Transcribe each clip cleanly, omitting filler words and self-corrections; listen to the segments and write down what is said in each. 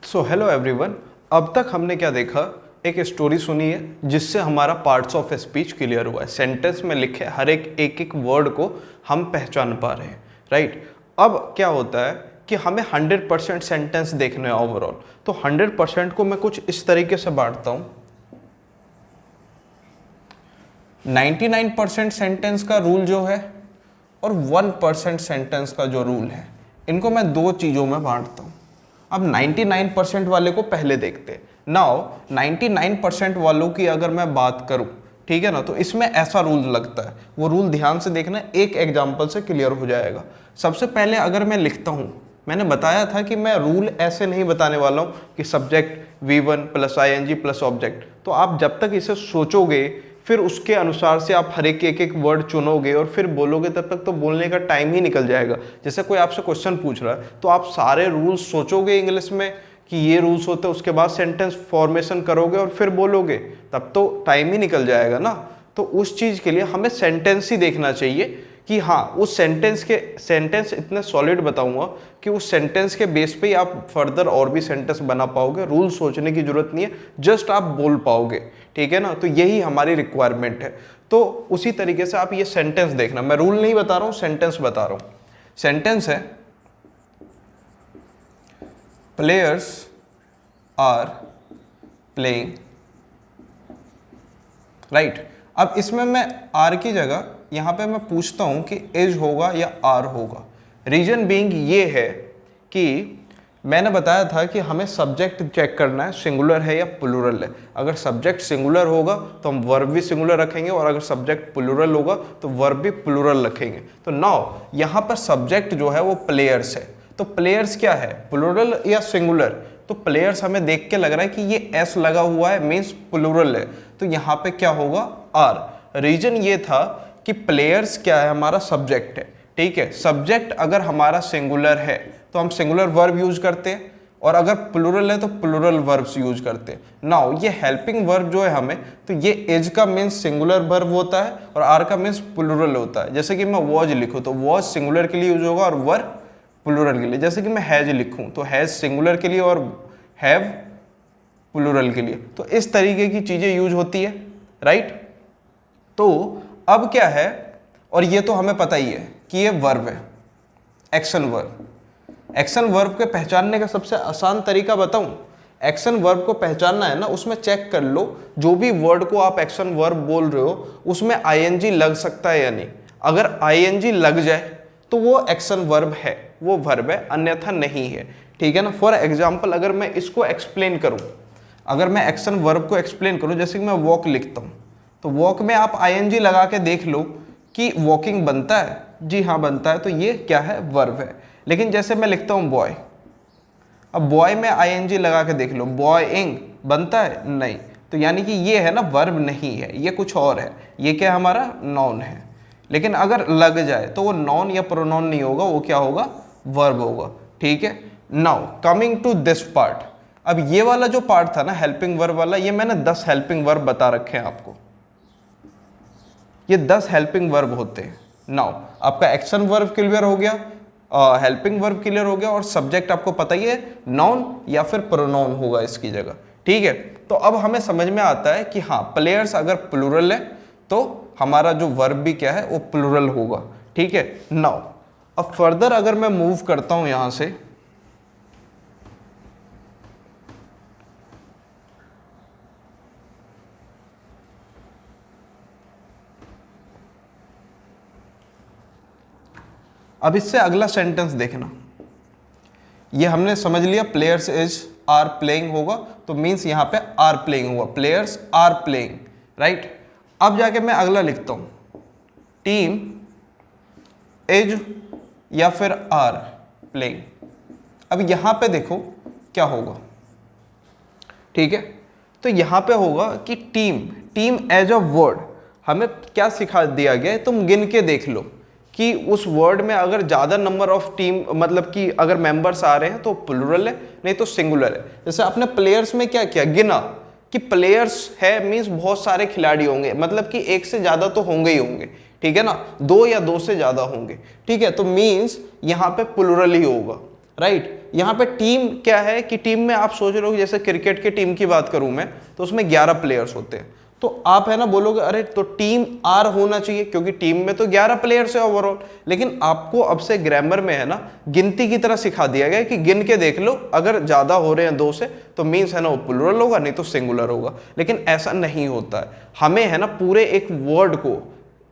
So hello everyone. अब तक हमने क्या देखा, एक स्टोरी सुनी है जिससे हमारा पार्ट्स ऑफ स्पीच क्लियर हुआ है। सेंटेंस में लिखे हर एक वर्ड को हम पहचान पा रहे हैं, राइट। अब क्या होता है कि हमें 100% सेंटेंस देखना है ओवरऑल। तो 100% को मैं कुछ इस तरीके से बांटता हूँ। 99% सेंटेंस का रूल जो है और 1% सेंटेंस का जो रूल है, इनको मैं दो चीज़ों में बांटता हूँ। अब 99% वाले को पहले देखते हैं। नाउ 99% वालों की अगर मैं बात करूं, ठीक है ना, तो इसमें ऐसा रूल लगता है। वो रूल ध्यान से देखना, एक एग्जांपल से क्लियर हो जाएगा। सबसे पहले अगर मैं लिखता हूं, मैंने बताया था कि मैं रूल ऐसे नहीं बताने वाला हूं कि सब्जेक्ट V1 + ing + ऑब्जेक्ट। तो आप जब तक इसे सोचोगे, फिर उसके अनुसार से आप हर एक वर्ड चुनोगे और फिर बोलोगे, तब तक तो बोलने का टाइम ही निकल जाएगा। जैसे कोई आपसे क्वेश्चन पूछ रहा है तो आप सारे रूल्स सोचोगे इंग्लिश में कि ये रूल्स होते हैं, उसके बाद सेंटेंस फॉर्मेशन करोगे और फिर बोलोगे, तब तो टाइम ही निकल जाएगा ना। तो उस चीज़ के लिए हमें सेंटेंस ही देखना चाहिए कि हाँ, उस सेंटेंस इतने सॉलिड बताऊंगा कि उस सेंटेंस के बेस पे ही आप फर्दर और भी सेंटेंस बना पाओगे। रूल सोचने की जरूरत नहीं है, जस्ट आप बोल पाओगे, ठीक है ना। तो यही हमारी रिक्वायरमेंट है। तो उसी तरीके से आप ये सेंटेंस देखना, मैं रूल नहीं बता रहा हूँ, सेंटेंस बता रहा हूँ। सेंटेंस है प्लेयर्स आर प्लेइंग, राइट। अब इसमें मैं आर की जगह यहाँ पे मैं पूछता हूँ कि इज होगा या आर होगा। रीजन बीइंग ये है कि मैंने बताया था कि हमें सब्जेक्ट चेक करना है सिंगुलर है या प्लूरल है। अगर सब्जेक्ट सिंगुलर होगा तो हम वर्ब भी सिंगुलर रखेंगे, और अगर सब्जेक्ट प्लूरल होगा तो वर्ब भी प्लूरल रखेंगे। तो नाउ यहाँ पर सब्जेक्ट जो है वो प्लेयर्स है। तो प्लेयर्स क्या है, प्लूरल या सिंगुलर? तो प्लेयर्स हमें देख के लग रहा है कि ये एस लगा हुआ है, मीन्स प्लूरल है। तो यहाँ पे क्या होगा, आर। रीजन ये था कि प्लेयर्स क्या है, हमारा सब्जेक्ट है, ठीक है। सब्जेक्ट अगर हमारा सिंगुलर है तो हम सिंगुलर वर्ब यूज करते हैं, और अगर प्लूरल है तो प्लूरल वर्ब्स यूज करते हैं। नाउ ये हेल्पिंग वर्ब जो है हमें, तो ये इज का मीन्स सिंगुलर वर्ब होता है और आर का मीन्स प्लूरल होता है। जैसे कि मैं वॉज लिखूँ तो वॉज सिंगुलर के लिए यूज होगा और वर्ब प्लूरल के लिए। जैसे कि मैं हैज लिखूँ तो हैज सिंगुलर के लिए और हैव प्लूरल के लिए। तो इस तरीके की चीजें यूज होती है, राइट। तो अब क्या है, और ये तो हमें पता ही है कि ये वर्ब है, एक्शन वर्ब। एक्शन वर्ब के पहचानने का सबसे आसान तरीका बताऊं, एक्शन वर्ब को पहचानना है ना, उसमें चेक कर लो जो भी वर्ड को आप एक्शन वर्ब बोल रहे हो उसमें आईएनजी लग सकता है या नहीं। अगर आईएनजी लग जाए तो वो एक्शन वर्ब है, वो वर्ब है, अन्यथा नहीं है, ठीक है ना। फॉर एग्जाम्पल अगर मैं इसको एक्सप्लेन करूं, अगर मैं एक्शन वर्ब को एक्सप्लेन करूं, जैसे कि मैं वॉक लिखता हूं, तो वॉक में आप आईएनजी लगा के देख लो कि वॉकिंग बनता है, जी हाँ बनता है, तो ये क्या है, वर्ब है। लेकिन जैसे मैं लिखता हूँ बॉय, अब बॉय में आईएनजी लगा के देख लो, बॉयइंग बनता है, नहीं। तो यानी कि ये है ना, वर्ब नहीं है, ये कुछ और है, ये क्या हमारा नाउन है। लेकिन अगर लग जाए तो वो नाउन या प्रोनाउन नहीं होगा, वो क्या होगा, वर्ब होगा, ठीक है। Now coming to this part, अब ये वाला जो पार्ट था ना हेल्पिंग वर्ब वाला, ये मैंने 10 हेल्पिंग वर्ब बता रखे हैं आपको, ये 10 हेल्पिंग वर्ब होते हैं। नाउ आपका एक्शन वर्ब क्लियर हो गया, हेल्पिंग वर्ब क्लियर हो गया, और सब्जेक्ट आपको पता ही है नाउन या फिर प्रोनाउन होगा इसकी जगह, ठीक है। तो अब हमें समझ में आता है कि हाँ, प्लेयर्स अगर प्लूरल है तो हमारा जो वर्ब भी क्या है, वो प्लूरल होगा, ठीक है। नाउ अब फर्दर अगर मैं मूव करता हूं यहां से, अब इससे अगला सेंटेंस देखना। ये हमने समझ लिया प्लेयर्स इज आर प्लेइंग होगा, तो मीन्स यहां पे आर प्लेइंग हुआ, प्लेयर्स आर प्लेइंग, राइट। अब जाके मैं अगला लिखता हूं, टीम इज या फिर आर प्लेइंग। अब यहां पे देखो क्या होगा, ठीक है। तो यहां पे होगा कि टीम एज अ वर्ड हमें क्या सिखा दिया गया है, तुम गिन के देख लो कि उस वर्ड में अगर ज़्यादा नंबर ऑफ टीम, मतलब कि अगर मेंबर्स आ रहे हैं तो प्लूरल है, नहीं तो सिंगुलर है। जैसे आपने प्लेयर्स में क्या किया, गिना कि प्लेयर्स है मीन्स बहुत सारे खिलाड़ी होंगे, मतलब कि एक से ज़्यादा तो होंगे ही होंगे, ठीक है ना, 2 या 2 से ज़्यादा होंगे, ठीक है। तो मीन्स यहाँ पे प्लूरल ही होगा, राइट। यहाँ पे टीम क्या है कि टीम में आप सोच रहे हो जैसे क्रिकेट के टीम की बात करूं मैं तो उसमें 11 प्लेयर्स होते हैं, तो आप है ना बोलोगे अरे तो टीम आर होना चाहिए क्योंकि टीम में तो 11 प्लेयर्स है ओवरऑल। लेकिन आपको अब से ग्रामर में है ना गिनती की तरह सिखा दिया गया कि गिन के देख लो, अगर ज्यादा हो रहे हैं 2 से तो मीन्स है ना वो प्लूरल होगा, नहीं तो सिंगुलर होगा। लेकिन ऐसा नहीं होता है, हमें है ना पूरे एक वर्ड को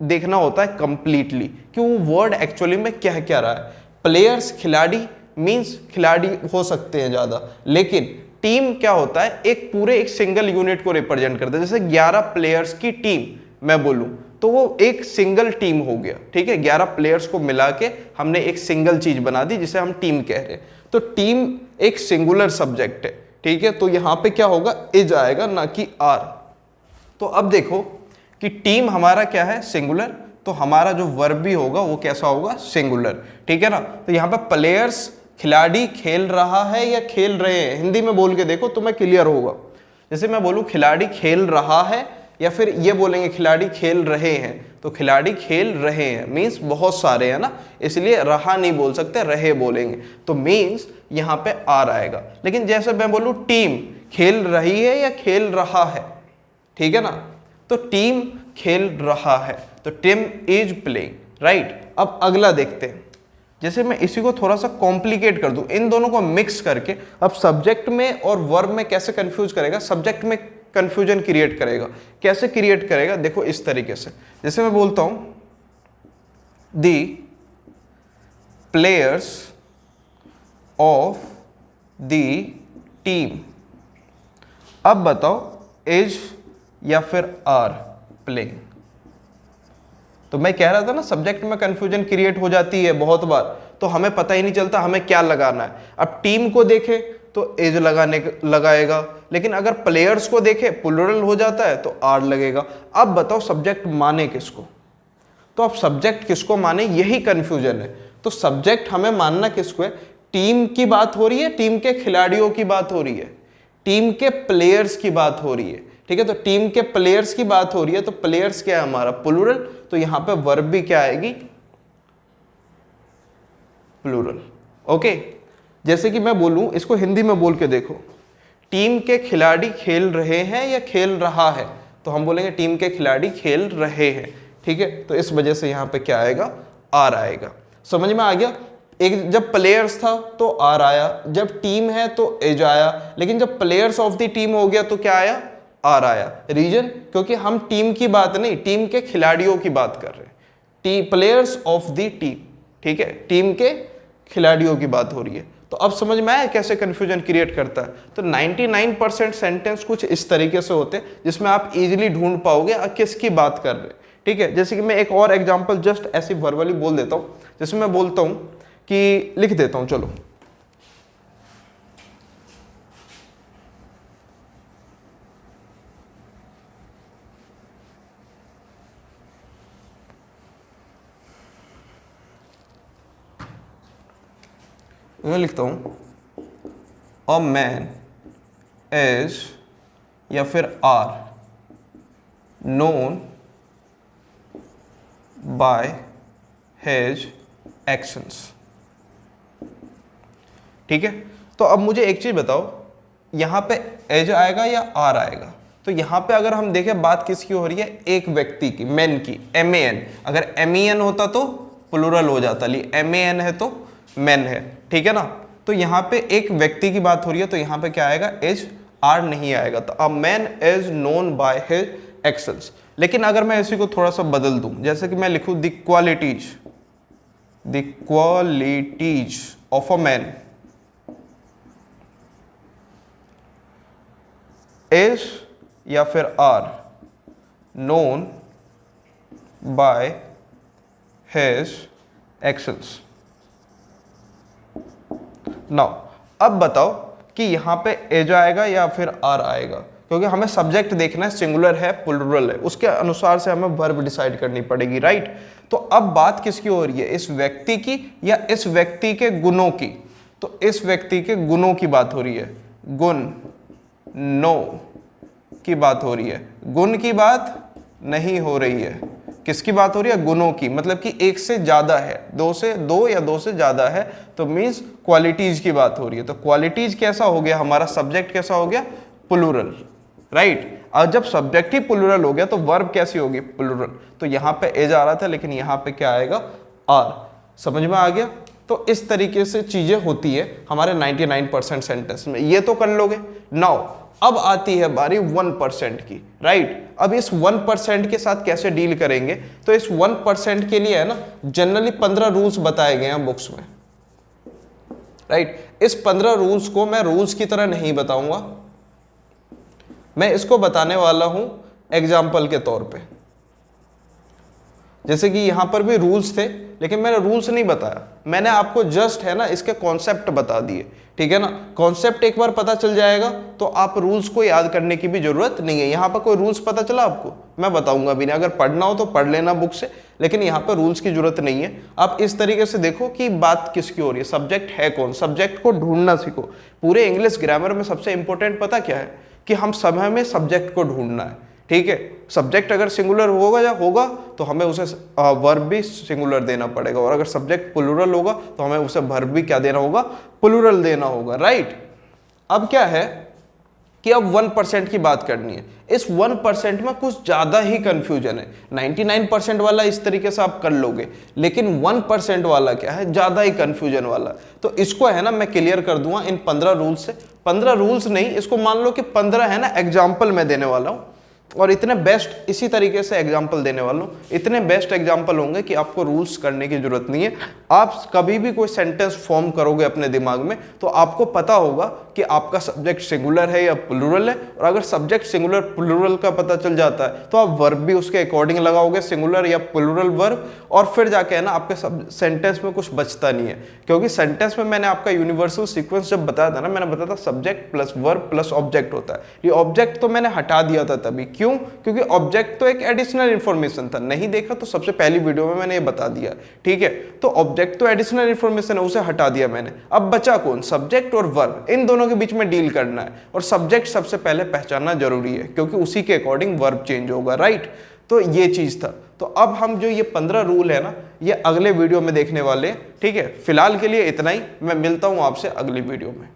देखना होता है कंप्लीटली कि वो वर्ड एक्चुअली में क्या कह रहा है। प्लेयर्स खिलाड़ी मीन्स खिलाड़ी हो सकते हैं ज्यादा, लेकिन टीम क्या होता है एक पूरे एक सिंगल यूनिट को रिप्रेजेंट करता है। जैसे 11 प्लेयर्स की टीम मैं बोलूं तो वो एक सिंगल टीम हो गया, ठीक है। 11 प्लेयर्स को मिला के हमने एक सिंगल चीज बना दी जिसे हम टीम कह रहे हैं। तो टीम एक सिंगुलर सब्जेक्ट है, ठीक है। तो यहां पे क्या होगा, इज आएगा ना कि आर। तो अब देखो कि टीम हमारा क्या है, सिंगुलर, तो हमारा जो वर्ब भी होगा वो कैसा होगा, सिंगुलर, ठीक है ना। तो यहाँ पे प्लेयर्स खिलाड़ी खेल रहा है या खेल रहे हैं, हिंदी में बोल के देखो तुम्हें क्लियर होगा। जैसे मैं बोलूं खिलाड़ी खेल रहा है, या फिर ये बोलेंगे खिलाड़ी खेल रहे हैं, तो खिलाड़ी खेल रहे हैं मीन्स बहुत सारे है ना, इसलिए रहा नहीं बोल सकते, रहे बोलेंगे, तो मीन्स यहाँ पे आर आएगा। लेकिन जैसे मैं बोलूं टीम खेल रही है या खेल रहा है, ठीक है ना, तो टीम खेल रहा है, तो टीम इज प्लेइंग, राइट। अब अगला देखते हैं, जैसे मैं इसी को थोड़ा सा कॉम्प्लिकेट कर दूं, इन दोनों को मिक्स करके अब सब्जेक्ट में और वर्ब में कैसे कंफ्यूज करेगा, सब्जेक्ट में कंफ्यूजन क्रिएट करेगा। कैसे क्रिएट करेगा, देखो इस तरीके से, जैसे मैं बोलता हूं दी प्लेयर्स ऑफ द टीम, अब बताओ इज या फिर आर प्लेइंग। तो मैं कह रहा था ना सब्जेक्ट में कंफ्यूजन क्रिएट हो जाती है बहुत बार, तो हमें पता ही नहीं चलता हमें क्या लगाना है। अब टीम को देखे तो इज लगाएगा, लेकिन अगर प्लेयर्स को देखे प्लूरल हो जाता है तो आर लगेगा। अब बताओ सब्जेक्ट माने किसको, तो अब सब्जेक्ट किसको माने यही कंफ्यूजन है। तो सब्जेक्ट हमें मानना किसको है, टीम की बात हो रही है, टीम के खिलाड़ियों की बात हो रही है, टीम के प्लेयर्स की बात हो रही है, ठीक है। तो टीम के प्लेयर्स की बात हो रही है, तो प्लेयर्स क्या है हमारा, प्लूरल, तो यहां पे वर्ब भी क्या आएगी, प्लूरल, ओके। जैसे कि मैं बोलूं, इसको हिंदी में बोल के देखो, टीम के खिलाड़ी खेल रहे हैं या खेल रहा है, तो हम बोलेंगे टीम के खिलाड़ी खेल रहे हैं, ठीक है। तो इस वजह से यहां पे क्या आएगा, आर आएगा। समझ में आ गया। एक जब प्लेयर्स था तो आर आया, जब टीम है तो एज आया, लेकिन जब प्लेयर्स ऑफ द टीम हो गया तो क्या आया, आर आया। रीजन, क्योंकि हम टीम की बात नहीं, टीम के खिलाड़ियों की बात कर रहे हैं, प्लेयर्स ऑफ द टीम, ठीक है, टीम के खिलाड़ियों की बात हो रही है। तो अब समझ में आया कैसे कंफ्यूजन क्रिएट करता है। तो 99% सेंटेंस कुछ इस तरीके से होते हैं जिसमें आप इजीली ढूंढ पाओगे किसकी बात कर रहे हैं, ठीक है। जैसे कि मैं एक और एग्जांपल जस्ट ऐसे वर्बली बोल देता हूं, जैसे मैं बोलता हूं कि लिख देता हूं, चलो मैं लिखता हूं अ मैन इज या फिर are known by his actions, ठीक है। तो अब मुझे एक चीज बताओ, यहां पे एज आएगा या आर आएगा। तो यहां पे अगर हम देखें बात किसकी हो रही है, एक व्यक्ति की, मैन की, MAN। अगर MEN होता तो प्लूरल हो जाता, MAN है तो मैन है, ठीक है ना। तो यहां पे एक व्यक्ति की बात हो रही है, तो यहां पे क्या आएगा, एज, आर नहीं आएगा। तो अ man is known by his actions. लेकिन अगर मैं इसी को थोड़ा सा बदल दूं, जैसे कि मैं लिखूं the qualities of a man is या फिर are known by his actions. Now अब बताओ कि यहां पे एज आएगा या फिर आर आएगा, क्योंकि हमें सब्जेक्ट देखना है, सिंगुलर है प्लूरल है, उसके अनुसार से हमें वर्ब डिसाइड करनी पड़ेगी, राइट। तो अब बात किसकी हो रही है, इस व्यक्ति की या इस व्यक्ति के गुणों की। तो इस व्यक्ति के गुणों की बात हो रही है, गुण, नो की बात हो रही है, गुण की बात नहीं हो रही है, किसकी बात हो रही है? गुणों की, मतलब कि एक से ज्यादा है, दो या दो से ज्यादा है, तो मीन्स क्वालिटीज की बात हो रही है। तो क्वालिटीज कैसा हो गया हमारा? सब्जेक्ट कैसा हो गया? Plural, right. और जब सब्जेक्ट ही प्लूरल हो गया तो वर्ब कैसी होगी? प्लूरल। तो यहाँ पे एज आ रहा था, लेकिन यहाँ पे क्या आएगा? आर। समझ में आ गया? तो इस तरीके से चीजें होती है हमारे 99% सेंटेंस में, ये तो कर लोगे। नाउ अब आती है बारी 1% की, राइट। अब इस 1% के साथ कैसे डील करेंगे? तो इस 1% के लिए है ना, जनरली 15 रूल्स बताए गए हैं बुक्स में, राइट। इस 15 रूल्स को मैं रूल्स की तरह नहीं बताऊंगा, मैं इसको बताने वाला हूं एग्जाम्पल के तौर पे। जैसे कि यहां पर भी रूल्स थे, लेकिन मैंने रूल्स नहीं बताया, मैंने आपको जस्ट है ना इसके कॉन्सेप्ट बता दिए, ठीक है ना। कॉन्सेप्ट एक बार पता चल जाएगा तो आप रूल्स को याद करने की भी जरूरत नहीं है। यहां पर कोई रूल्स पता चला आपको? मैं बताऊंगा भी नहीं, अगर पढ़ना हो तो पढ़ लेना बुक से, लेकिन यहाँ पर रूल्स की जरूरत नहीं है। आप इस तरीके से देखो कि बात किसकी हो रही है, सब्जेक्ट है कौन, सब्जेक्ट को ढूंढना सीखो। पूरे इंग्लिश ग्रामर में सबसे इंपॉर्टेंट पता क्या है? कि हम समय में सब्जेक्ट को ढूंढना है, ठीक है। सब्जेक्ट अगर सिंगुलर होगा तो हमें उसे वर्ब भी सिंगुलर देना पड़ेगा, और अगर सब्जेक्ट प्लूरल होगा तो हमें उसे वर्ब भी क्या देना होगा? प्लूरल देना होगा, राइट। अब क्या है कि अब 1% की बात करनी है। इस 1% में कुछ ज्यादा ही कंफ्यूजन है। 99% वाला इस तरीके से आप कर लोगे, लेकिन 1% वाला क्या है? ज्यादा ही कंफ्यूजन वाला। तो इसको है ना मैं क्लियर कर दूंगा इन 15 रूल्स से। 15 रूल्स नहीं, इसको मान लो कि 15 है ना एग्जाम्पल मैं देने वाला हूं, और इतने बेस्ट इसी तरीके से एग्जाम्पल देने वाला हूं। इतने बेस्ट एग्जाम्पल होंगे कि आपको रूल्स करने की जरूरत नहीं है। आप कभी भी कोई सेंटेंस फॉर्म करोगे अपने दिमाग में तो आपको पता होगा कि आपका सब्जेक्ट सिंगुलर है या प्लूरल है, और अगर सब्जेक्ट सिंगुलर प्लूरल का पता चल जाता है तो आप वर्ब भी उसके अकॉर्डिंग लगाओगे, सिंगुलर या प्लूरल वर्ब, और फिर जाके है ना आपके सेंटेंस में कुछ बचता नहीं है। क्योंकि सेंटेंस में मैंने आपका यूनिवर्सल सीक्वेंस जब बताया था ना, मैंने बताया था subject plus verb plus object होता है। ये ऑब्जेक्ट तो मैंने हटा दिया था तभी, क्यों? क्योंकि ऑब्जेक्ट तो एक एडिशनल इंफॉर्मेशन था, नहीं देखा तो सबसे पहली वीडियो में मैंने ये बता दिया, ठीक है। तो ऑब्जेक्ट तो एडिशनल इंफॉर्मेशन है, उसे हटा दिया मैंने। अब बचा कौन? सब्जेक्ट और वर्ब, इन दोनों के बीच में डील करना है, और सब्जेक्ट सबसे पहले पहचानना जरूरी है, क्योंकि उसी के अकॉर्डिंग वर्ब चेंज होगा, राइट। तो ये चीज था। तो अब हम जो ये 15 रूल है ना, ये अगले वीडियो में देखने वाले हैं, ठीक है। फिलहाल के लिए इतना ही, मैं मिलता हूं आपसे अगली वीडियो में।